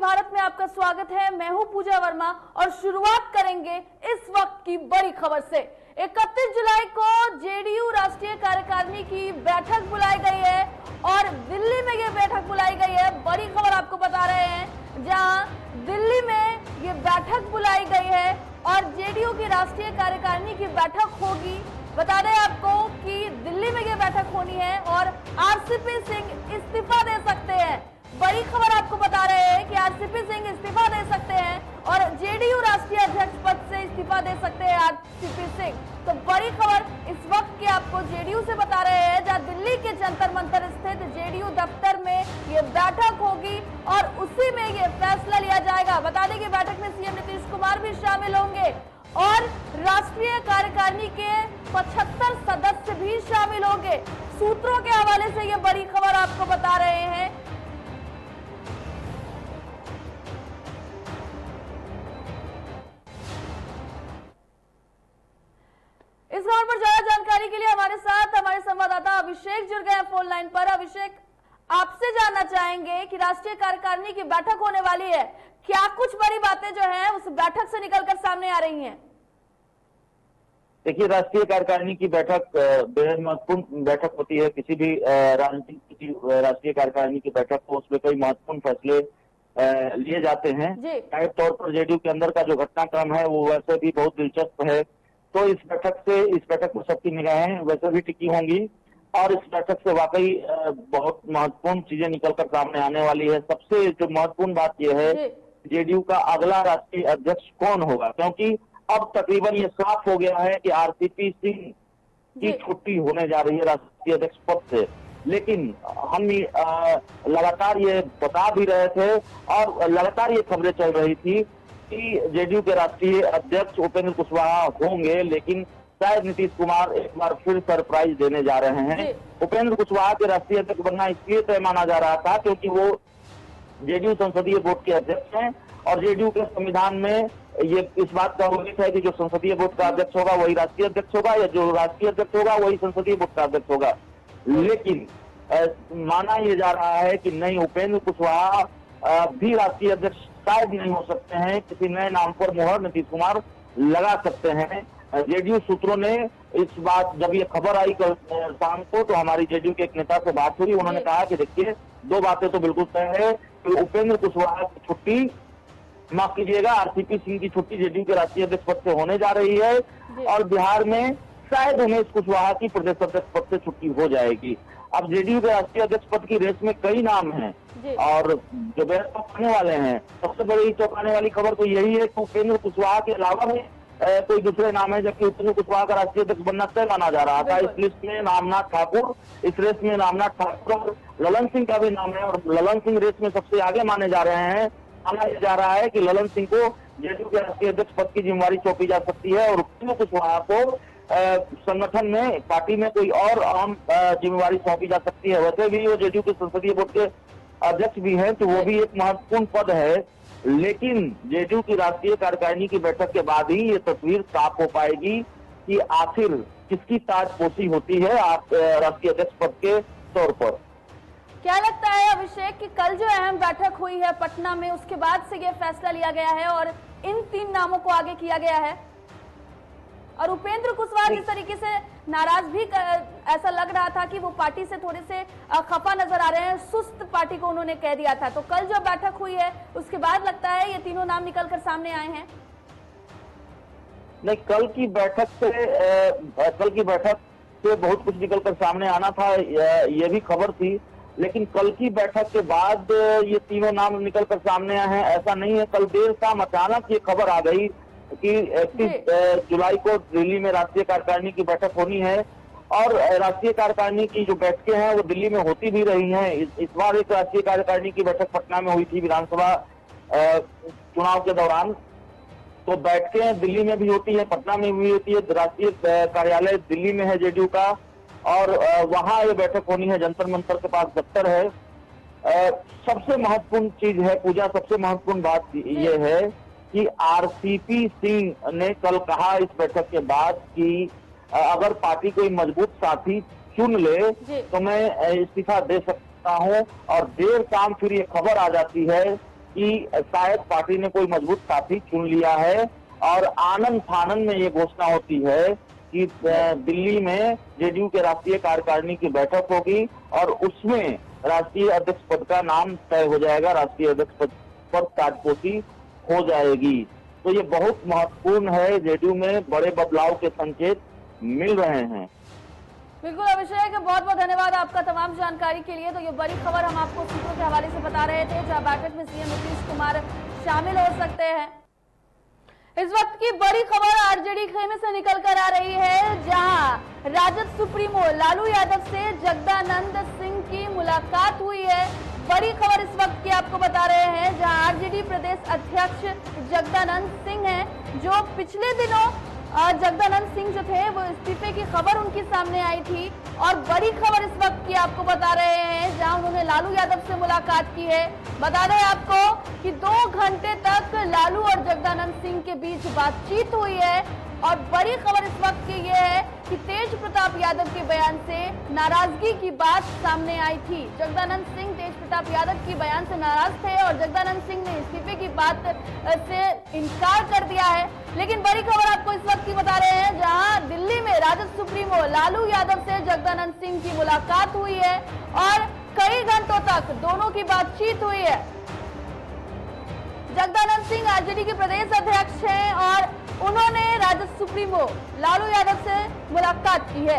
भारत में आपका स्वागत है। मैं हूं पूजा वर्मा और शुरुआत करेंगे इस वक्त की बड़ी खबर से। 31 जुलाई को जेडीयू राष्ट्रीय कार्यकारिणी की बैठक बुलाई गई है और दिल्ली में ये बैठक बुलाई गई है। बड़ी खबर आपको बता रहे हैं, जहां दिल्ली में ये बैठक बुलाई गई है और जेडीयू की राष्ट्रीय कार्यकारिणी की बैठक होगी। बता दें आपको कि दिल्ली में ये बैठक होनी है और आरसीपी सिंह इस्तीफा दे सकते हैं। बड़ी खबर आपको बता रहे हैं कि आरसीपी सिंह इस्तीफा दे सकते हैं और जेडीयू राष्ट्रीय अध्यक्ष पद से इस्तीफा दे सकते हैं आरसीपी सिंह। तो बड़ी खबर इस वक्त की आपको जेडीयू से बता रहे हैं, जहां दिल्ली के जंतर मंतर स्थित जेडीयू दफ्तर में ये बैठक होगी और उसी में ये फैसला लिया जाएगा। बता दें कि बैठक में सीएम नीतीश कुमार भी शामिल होंगे और राष्ट्रीय कार्यकारिणी के 75 सदस्य भी शामिल होंगे। सूत्रों के हवाले से ये बड़ी खबर आपको बता रहे हैं। इस खबर पर ज्यादा जानकारी के लिए हमारे साथ हमारे संवाददाता अभिषेक जुड़ गए हैं फोन लाइन पर। अभिषेक, आपसे जानना चाहेंगे कि राष्ट्रीय कार्यकारिणी की बैठक होने वाली है, क्या कुछ बड़ी बातें जो है उस बैठक से निकलकर सामने आ रही हैं? देखिए, राष्ट्रीय कार्यकारिणी की बैठक बेहद महत्वपूर्ण बैठक होती है। किसी भी राजनीतिक राष्ट्रीय कार्यकारिणी की बैठक को उसमें कई महत्वपूर्ण फैसले लिए जाते हैं। जाहिर तौर पर जेडीयू के अंदर का जो घटनाक्रम है वो वैसे भी बहुत दिलचस्प है। तो इस बैठक में सबकी निगाहें वैसे भी टिकी होंगी और इस बैठक से वाकई बहुत महत्वपूर्ण चीजें निकलकर सामने आने वाली है। सबसे जो महत्वपूर्ण बात यह है, जेडीयू का अगला राष्ट्रीय अध्यक्ष कौन होगा, क्योंकि अब तकरीबन ये साफ हो गया है कि आरसीपी सिंह की छुट्टी होने जा रही है राष्ट्रीय अध्यक्ष पद से। लेकिन हम लगातार ये बता भी रहे थे और लगातार ये खबरें चल रही थी कि जेडीयू के राष्ट्रीय अध्यक्ष उपेंद्र कुशवाहा होंगे, लेकिन शायद नीतीश कुमार एक बार फिर सरप्राइज देने जा रहे हैं। उपेंद्र कुशवाहा के राष्ट्रीय अध्यक्ष बनना इसलिए तय माना जा रहा था क्योंकि वो जेडीयू संसदीय बोर्ड के अध्यक्ष हैं और जेडीयू के संविधान में ये इस बात का उल्लेख है कि जो संसदीय बोर्ड का अध्यक्ष होगा वही राष्ट्रीय अध्यक्ष होगा, या जो राष्ट्रीय अध्यक्ष होगा वही संसदीय बोर्ड का अध्यक्ष होगा। लेकिन माना यह जा रहा है कि नहीं, उपेंद्र कुशवाहा भी राष्ट्रीय अध्यक्ष शायद नहीं हो सकते हैं। किसी नए नाम पर मुहर नीतीश कुमार लगा सकते हैं। जेडीयू सूत्रों ने इस बात, जब ये खबर आई कल शाम को, तो हमारी जेडीयू के एक नेता से बात हुई। उन्होंने कहा कि देखिए, दो बातें तो बिल्कुल तय है कि उपेंद्र कुशवाहा की छुट्टी, माफ कीजिएगा, आरसीपी सिंह की छुट्टी जेडीयू के राष्ट्रीय अध्यक्ष पद से होने जा रही है और बिहार में शायद उमेश कुशवाहा की प्रदेश अध्यक्ष पद से छुट्टी हो जाएगी। अब जेडीयू के राष्ट्रीय अध्यक्ष पद की रेस में कई नाम हैं और जो बेहद चौंकाने वाले हैं। सबसे बड़ी चौंकाने वाली खबर तो यही है कि उपेंद्र कुशवाहा के अलावा भी कोई दूसरे नाम है, जबकि उपेंद्र कुशवाहा का राष्ट्रीय अध्यक्ष बनना तय माना जा रहा था। इस लिस्ट में नामनाथ ठाकुर, इस रेस में नामनाथ ठाकुर और ललन सिंह का भी नाम है और ललन सिंह रेस में सबसे आगे माने जा रहे हैं। माना जा रहा है कि ललन सिंह को जेडीयू के राष्ट्रीय अध्यक्ष पद की जिम्मेदारी सौंपी जा सकती है और उपेंद्र कुशवाहा को संगठन में, पार्टी में कोई और अहम जिम्मेदारी सौंपी जा सकती है। वैसे भी वो जेडीयू के संसदीय बोर्ड के अध्यक्ष भी हैं, तो वो भी एक महत्वपूर्ण पद है। लेकिन जेडीयू की राष्ट्रीय कार्यकारिणी की बैठक के बाद ही ये तस्वीर साफ हो पाएगी कि आखिर किसकी ताजपोशी होती है राष्ट्रीय अध्यक्ष पद के तौर पर। क्या लगता है अभिषेक कि कल जो अहम बैठक हुई है पटना में, उसके बाद से ये फैसला लिया गया है और इन 3 नामों को आगे किया गया है? और उपेंद्र कुशवाहा जिस तरीके से नाराज भी ऐसा लग रहा था कि वो पार्टी से थोड़े से खफा नजर आ रहे हैं, सुस्त पार्टी को उन्होंने कह दिया था, तो कल जो बैठक हुई है उसके बाद लगता है ये तीनों नाम निकलकर सामने आए हैं? नहीं, कल की बैठक से बहुत कुछ निकलकर सामने आना था, ये भी खबर थी। लेकिन कल की बैठक के बाद ये तीनों नाम निकलकर सामने आए हैं ऐसा नहीं है। कल देर शाम अचानक ये खबर आ गई कि 31 जुलाई को दिल्ली में राष्ट्रीय कार्यकारिणी की बैठक होनी है और राष्ट्रीय कार्यकारिणी की जो बैठकें हैं वो दिल्ली में होती भी रही हैं। इस बार एक राष्ट्रीय कार्यकारिणी की बैठक पटना में हुई थी विधानसभा चुनाव के दौरान। तो बैठकें दिल्ली में भी होती है, पटना में भी होती है। राष्ट्रीय कार्यालय दिल्ली में है जेडीयू का और वहां ये बैठक होनी है, जंतर मंतर के पास दफ्तर है। सबसे महत्वपूर्ण चीज है पूजा, सबसे महत्वपूर्ण बात ये है कि आरसीपी सिंह ने कल कहा इस बैठक के बाद कि अगर पार्टी कोई मजबूत साथी चुन ले तो मैं इस्तीफा दे सकता हूं। और देर शाम फिर ये खबर आ जाती है कि शायद पार्टी ने कोई मजबूत साथी चुन लिया है और आनंद फानंद में ये घोषणा होती है कि दिल्ली में जेडीयू के राष्ट्रीय कार्यकारिणी की बैठक होगी और उसमें राष्ट्रीय अध्यक्ष पद का नाम तय हो जाएगा, राष्ट्रीय अध्यक्ष पद पर ताजपोशी हो जाएगी। तो ये बहुत महत्वपूर्ण है, जेडीयू में बड़े बदलाव के संकेत मिल रहे हैं। बिल्कुल अभिषेक, बहुत बहुत धन्यवाद आपका तमाम जानकारी के लिए। तो ये बड़ी खबर हम आपको सूत्रों के हवाले से बता रहे थे, जहां बैठक में सीएम नीतीश कुमार शामिल हो सकते हैं। इस वक्त की बड़ी खबर आरजेडी खेमे से निकल कर आ रही है, जहां राजद सुप्रीमो लालू यादव से जगदानंद सिंह की मुलाकात हुई है। बड़ी खबर इस वक्त की आपको बता रहे हैं, जहां आरजेडी प्रदेश अध्यक्ष जगदानंद सिंह हैं, जो पिछले दिनों जगदानंद सिंह जो थे वो इस्तीफे की खबर उनके सामने आई थी। और बड़ी खबर इस वक्त की आपको बता रहे हैं, जहां उन्होंने लालू यादव से मुलाकात की है। बता दें आपको कि 2 घंटे तक लालू और जगदानंद सिंह के बीच बातचीत हुई है। और बड़ी खबर इस वक्त की यह है कि तेज प्रताप यादव के बयान से नाराजगी की बात सामने आई थी। जगदानंद सिंह तेज प्रताप यादव के बयान से नाराज थे और जगदानंद सिंह ने इस्तीफे की बात से इनकार कर दिया है। लेकिन बड़ी खबर आपको इस वक्त की बता रहे हैं, जहां दिल्ली में राजद सुप्रीमो लालू यादव से जगदानंद सिंह की मुलाकात हुई है और कई घंटों तक दोनों की बातचीत हुई है। जगदानंद सिंह आरजेडी के प्रदेश अध्यक्ष हैं और उन्होंने राजद सुप्रीमो लालू यादव से मुलाकात की है।